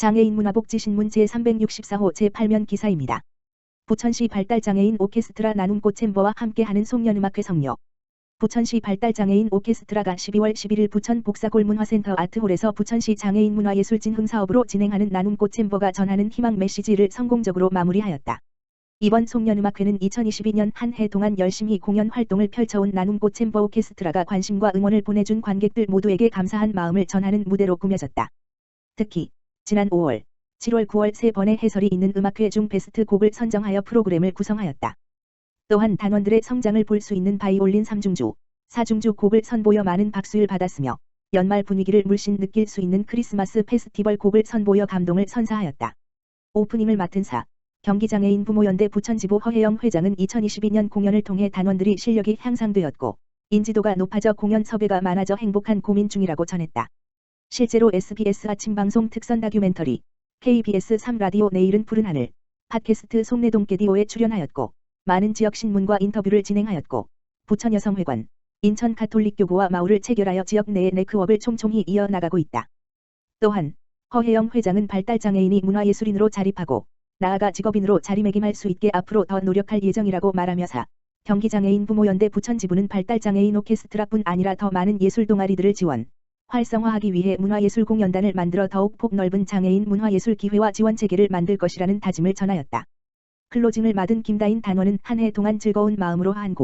장애인 문화복지신문 제364호 제8면 기사입니다. 부천시 발달장애인 오케스트라 나눔꽃 챔버와 함께하는 송년음악회 성료. 부천시 발달장애인 오케스트라가 12월 11일 부천 복사골문화센터 아트홀에서 부천시 장애인 문화예술 진흥 사업으로 진행하는 나눔꽃 챔버가 전하는 희망 메시지를 성공적으로 마무리하였다. 이번 송년음악회는 2022년 한 해 동안 열심히 공연 활동을 펼쳐온 나눔꽃 챔버 오케스트라가 관심과 응원을 보내준 관객들 모두에게 감사한 마음을 전하는 무대로 꾸며졌다. 특히 지난 5월, 7월, 9월 3번의 해설이 있는 음악회 중 베스트 곡을 선정하여 프로그램을 구성하였다. 또한 단원들의 성장을 볼 수 있는 바이올린 3중주, 4중주 곡을 선보여 많은 박수를 받았으며 연말 분위기를 물씬 느낄 수 있는 크리스마스 페스티벌 곡을 선보여 감동을 선사하였다. 오프닝을 맡은 경기장애인 부모연대 부천지부 허혜영 회장은 2022년 공연을 통해 단원들이 실력이 향상되었고 인지도가 높아져 공연 섭외가 많아져 행복한 고민 중이라고 전했다. 실제로 SBS 아침 방송 특선 다큐멘터리, KBS 3라디오 내일은 푸른 하늘, 팟캐스트 속내동깨디오에 출연하였고 많은 지역 신문과 인터뷰를 진행하였고 부천여성회관, 인천가톨릭교구와 마을을 체결하여 지역 내의 네트워크를 촘촘히 이어나가고 있다. 또한 허혜영 회장은 발달장애인이 문화예술인으로 자립하고 나아가 직업인으로 자리매김할 수 있게 앞으로 더 노력할 예정이라고 말하며 경기장애인 부모연대 부천지부는 발달장애인 오케스트라뿐 아니라 더 많은 예술 동아리들을 지원, 활성화하기 위해 문화예술공연단을 만들어 더욱 폭넓은 장애인 문화예술 기회와 지원 체계를 만들 것이라는 다짐을 전하였다. 클로징을 맡은 김다인 단원은 한 해 동안 즐거운 마음으로 한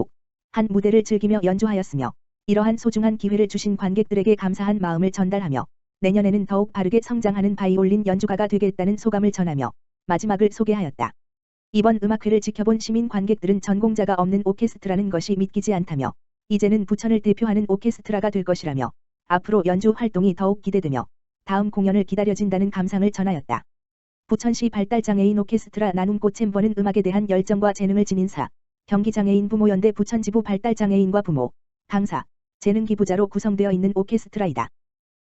무대를 즐기며 연주하였으며 이러한 소중한 기회를 주신 관객들에게 감사한 마음을 전달하며 내년에는 더욱 바르게 성장하는 바이올린 연주가가 되겠다는 소감을 전하며 마지막을 소개하였다. 이번 음악회를 지켜본 시민 관객들은 전공자가 없는 오케스트라는 것이 믿기지 않다며 이제는 부천을 대표하는 오케스트라가 될 것이라며 앞으로 연주 활동이 더욱 기대되며 다음 공연을 기다려진다는 감상을 전하였다. 부천시 발달장애인 오케스트라 나눔꽃 챔버는 음악에 대한 열정과 재능을 지닌 경기장애인 부모연대 부천지부 발달장애인과 부모, 강사, 재능 기부자로 구성되어 있는 오케스트라이다.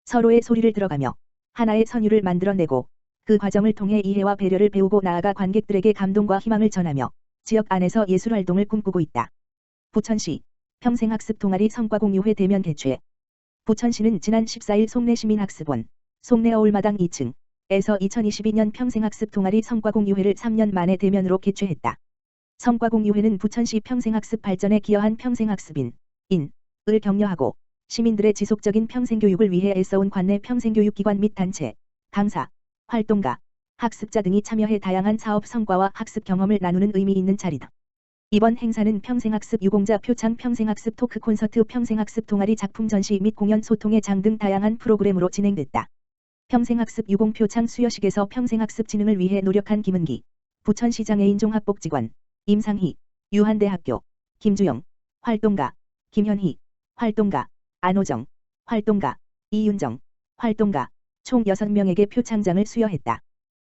서로의 소리를 들어가며 하나의 선율을 만들어내고 그 과정을 통해 이해와 배려를 배우고 나아가 관객들에게 감동과 희망을 전하며 지역 안에서 예술활동을 꿈꾸고 있다. 부천시 평생학습 동아리 성과공유회 대면 개최. 부천시는 지난 14일 송내시민학습원, 송내어울마당 2층에서 2022년 평생학습 동아리 성과공유회를 3년 만에 대면으로 개최했다. 성과공유회는 부천시 평생학습 발전에 기여한 평생학습인을 격려하고 시민들의 지속적인 평생교육을 위해 애써온 관내 평생교육기관 및 단체, 강사, 활동가, 학습자 등이 참여해 다양한 사업 성과와 학습 경험을 나누는 의미 있는 자리다. 이번 행사는 평생학습 유공자 표창 평생학습 토크 콘서트 평생학습 동아리 작품 전시 및 공연 소통회 장 등 다양한 프로그램으로 진행됐다. 평생학습 유공 표창 수여식에서 평생학습 진흥을 위해 노력한 김은기, 부천시 장애인 종합복지관, 임상희, 유한대학교, 김주영, 활동가, 김현희, 활동가, 안호정, 활동가, 이윤정, 활동가, 총 6명에게 표창장을 수여했다.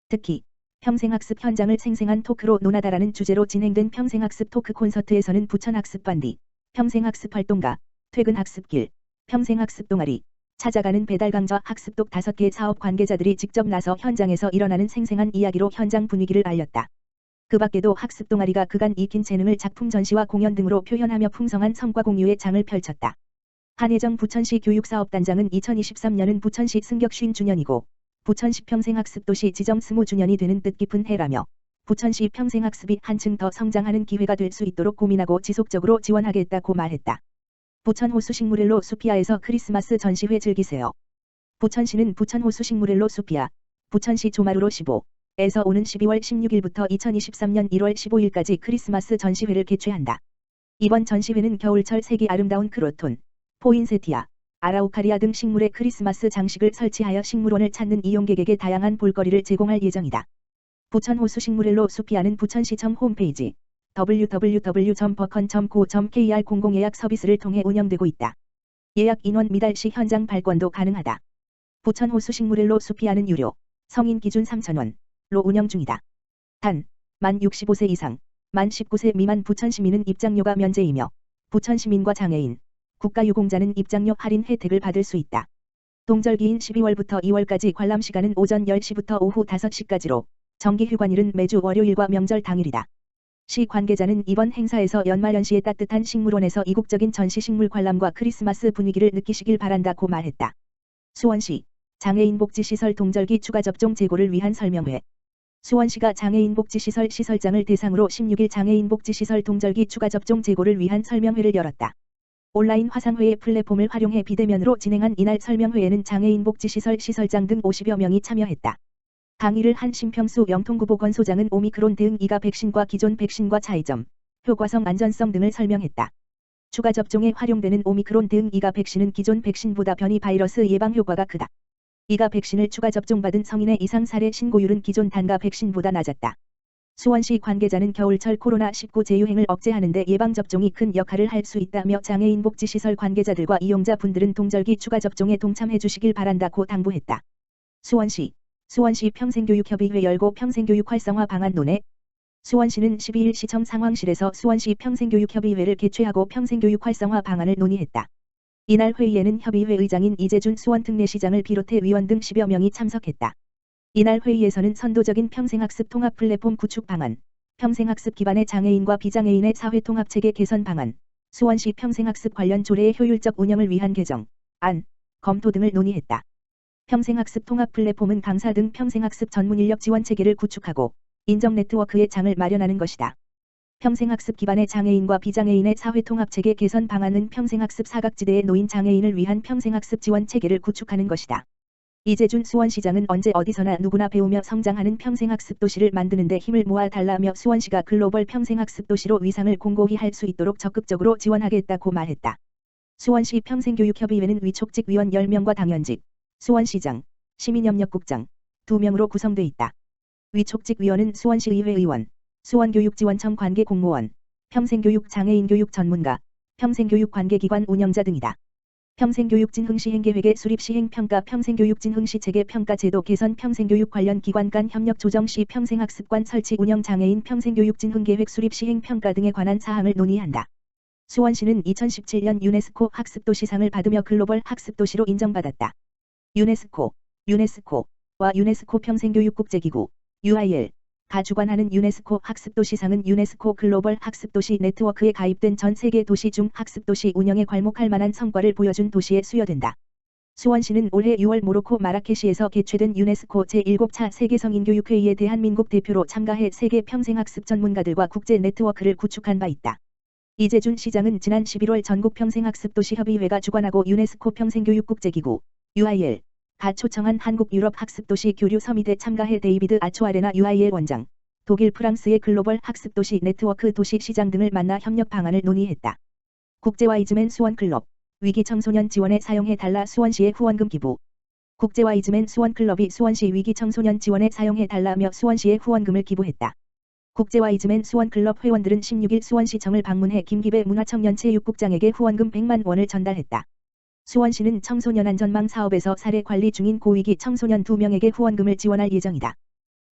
특히 평생학습 현장을 생생한 토크로 논하다라는 주제로 진행된 평생학습 토크 콘서트에서는 부천학습반디, 평생학습 활동가, 퇴근학습길, 평생학습 동아리, 찾아가는 배달강좌 학습독 5개 사업 관계자들이 직접 나서 현장에서 일어나는 생생한 이야기로 현장 분위기를 알렸다. 그 밖에도 학습 동아리가 그간 익힌 재능을 작품 전시와 공연 등으로 표현하며 풍성한 성과 공유의 장을 펼쳤다. 한혜정 부천시 교육사업단장은 2023년은 부천시 승격 50주년이고 부천시 평생학습도시 지정 20주년이 되는 뜻깊은 해라며 부천시 평생학습이 한층 더 성장하는 기회가 될 수 있도록 고민하고 지속적으로 지원하겠다고 말했다. 부천호수식물일로 수피아에서 크리스마스 전시회 즐기세요. 부천시는 부천호수식물일로 수피아, 부천시 조마루로 15에서 오는 12월 16일부터 2023년 1월 15일까지 크리스마스 전시회를 개최한다. 이번 전시회는 겨울철 색이 아름다운 크로톤, 포인세티아, 아라우카리아 등 식물의 크리스마스 장식을 설치하여 식물원을 찾는 이용객에게 다양한 볼거리를 제공할 예정이다. 부천호수식물일로 수피아는 부천시청 홈페이지 www.버컨.co.kr 공공예약 서비스를 통해 운영되고 있다. 예약 인원 미달 시 현장 발권도 가능하다. 부천호수식물일로 수피아는 유료, 성인 기준 3,000원로 운영 중이다. 단, 만 65세 이상, 만 19세 미만 부천시민은 입장료가 면제이며 부천시민과 장애인, 국가유공자는 입장료 할인 혜택을 받을 수 있다. 동절기인 12월부터 2월까지 관람 시간은 오전 10시부터 오후 5시까지로 정기휴관일은 매주 월요일과 명절 당일이다. 시 관계자는 이번 행사에서 연말연시에 따뜻한 식물원에서 이국적인 전시식물 관람과 크리스마스 분위기를 느끼시길 바란다고 말했다. 수원시 장애인 복지시설 동절기 추가 접종 재고를 위한 설명회. 수원시가 장애인 복지시설 시설장을 대상으로 16일 장애인 복지시설 동절기 추가 접종 재고를 위한 설명회를 열었다. 온라인 화상회의 플랫폼을 활용해 비대면으로 진행한 이날 설명회에는 장애인 복지시설 시설장 등 50여 명이 참여했다. 강의를 한 심평수 영통구보건소장은 오미크론 대응 이가 백신과 기존 백신과 차이점, 효과성 안전성 등을 설명했다. 추가 접종에 활용되는 오미크론 대응 이가 백신은 기존 백신보다 변이 바이러스 예방 효과가 크다. 이가 백신을 추가 접종받은 성인의 이상 사례 신고율은 기존 단가 백신보다 낮았다. 수원시 관계자는 겨울철 코로나19 재유행을 억제하는 데 예방접종이 큰 역할을 할 수 있다며 장애인 복지시설 관계자들과 이용자분들은 동절기 추가 접종에 동참해 주시길 바란다고 당부했다. 수원시 평생교육협의회 열고 평생교육 활성화 방안 논의. 수원시는 12일 시청 상황실에서 수원시 평생교육협의회를 개최하고 평생교육 활성화 방안을 논의했다. 이날 회의에는 협의회 의장인 이재준 수원특례시장을 비롯해 위원 등 10여 명이 참석했다. 이날 회의에서는 선도적인 평생학습 통합 플랫폼 구축 방안, 평생학습 기반의 장애인과 비장애인의 사회통합체계 개선 방안, 수원시 평생학습 관련 조례의 효율적 운영을 위한 개정, 안, 검토 등을 논의했다. 평생학습 통합 플랫폼은 강사 등 평생학습 전문 인력 지원 체계를 구축하고 인정 네트워크의 장을 마련하는 것이다. 평생학습 기반의 장애인과 비장애인의 사회통합체계 개선 방안은 평생학습 사각지대에 놓인 장애인을 위한 평생학습 지원 체계를 구축하는 것이다. 이재준 수원시장은 언제 어디서나 누구나 배우며 성장하는 평생학습 도시를 만드는 데 힘을 모아 달라며 수원시가 글로벌 평생학습 도시로 위상을 공고히 할 수 있도록 적극적으로 지원하겠다고 말했다. 수원시 평생교육협의회는 위촉직 위원 10명과 당연직, 수원시장, 시민협력국장 2명으로 구성돼 있다. 위촉직 위원은 수원시의회 의원, 수원교육지원청 관계 공무원, 평생교육 장애인교육 전문가, 평생교육 관계기관 운영자 등이다. 평생교육진 흥시행계획의 수립 시행평가 평생교육진 흥시체계 평가제도 개선 평생교육 관련 기관 간 협력 조정 시 평생학습관 설치 운영 장애인 평생교육진 흥계획 수립 시행평가 등에 관한 사항을 논의한다. 수원시는 2017년 유네스코 학습도시상을 받으며 글로벌 학습도시로 인정받았다. 유네스코와 유네스코 평생교육국제기구 UIL가 주관하는 유네스코 학습도시상은 유네스코 글로벌 학습도시 네트워크에 가입된 전 세계 도시 중 학습도시 운영에 괄목할 만한 성과를 보여준 도시에 수여된다. 수원시는 올해 6월 모로코 마라케시에서 개최된 유네스코 제7차 세계성인교육회의에 대한민국 대표로 참가해 세계 평생학습 전문가들과 국제 네트워크를 구축한 바 있다. 이재준 시장은 지난 11월 전국 평생학습도시협의회가 주관하고 유네스코 평생교육국제기구 UIL가 초청한 한국 유럽 학습도시 교류 서밋에 참가해 데이비드 아초아레나 UIL 원장, 독일 프랑스의 글로벌 학습도시 네트워크 도시 시장 등을 만나 협력 방안을 논의했다. 국제와이즈맨 수원클럽, 위기 청소년 지원에 사용해달라 수원시의 후원금 기부. 국제와이즈맨 수원클럽이 수원시 위기 청소년 지원에 사용해달라며 수원시에 후원금을 기부했다. 국제와이즈맨 수원클럽 회원들은 16일 수원시청을 방문해 김기배 문화청년체육국장에게 후원금 100만 원을 전달했다. 수원시는 청소년 안전망 사업에서 사례 관리 중인 고위기 청소년 2명에게 후원금을 지원할 예정이다.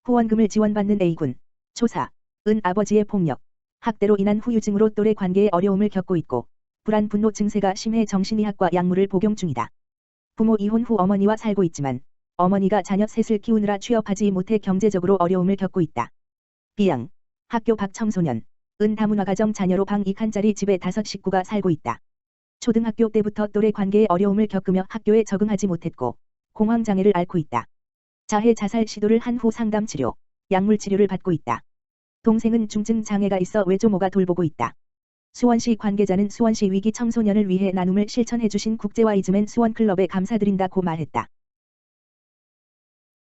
후원금을 지원받는 A군, 초사은 아버지의 폭력, 학대로 인한 후유증으로 또래 관계에 어려움을 겪고 있고 불안 분노 증세가 심해 정신의학과 약물을 복용 중이다. 부모 이혼 후 어머니와 살고 있지만 어머니가 자녀 셋을 키우느라 취업하지 못해 경제적으로 어려움을 겪고 있다. B양, 학교 밖 청소년, 은 다문화가정 자녀로 방 2칸짜리 집에 5 식구가 살고 있다. 초등학교 때부터 또래 관계에 어려움을 겪으며 학교에 적응하지 못했고 공황장애를 앓고 있다. 자해 자살 시도를 한 후 상담 치료, 약물 치료를 받고 있다. 동생은 중증 장애가 있어 외조모가 돌보고 있다. 수원시 관계자는 수원시 위기 청소년을 위해 나눔을 실천해주신 국제와이즈맨 수원클럽에 감사드린다고 말했다.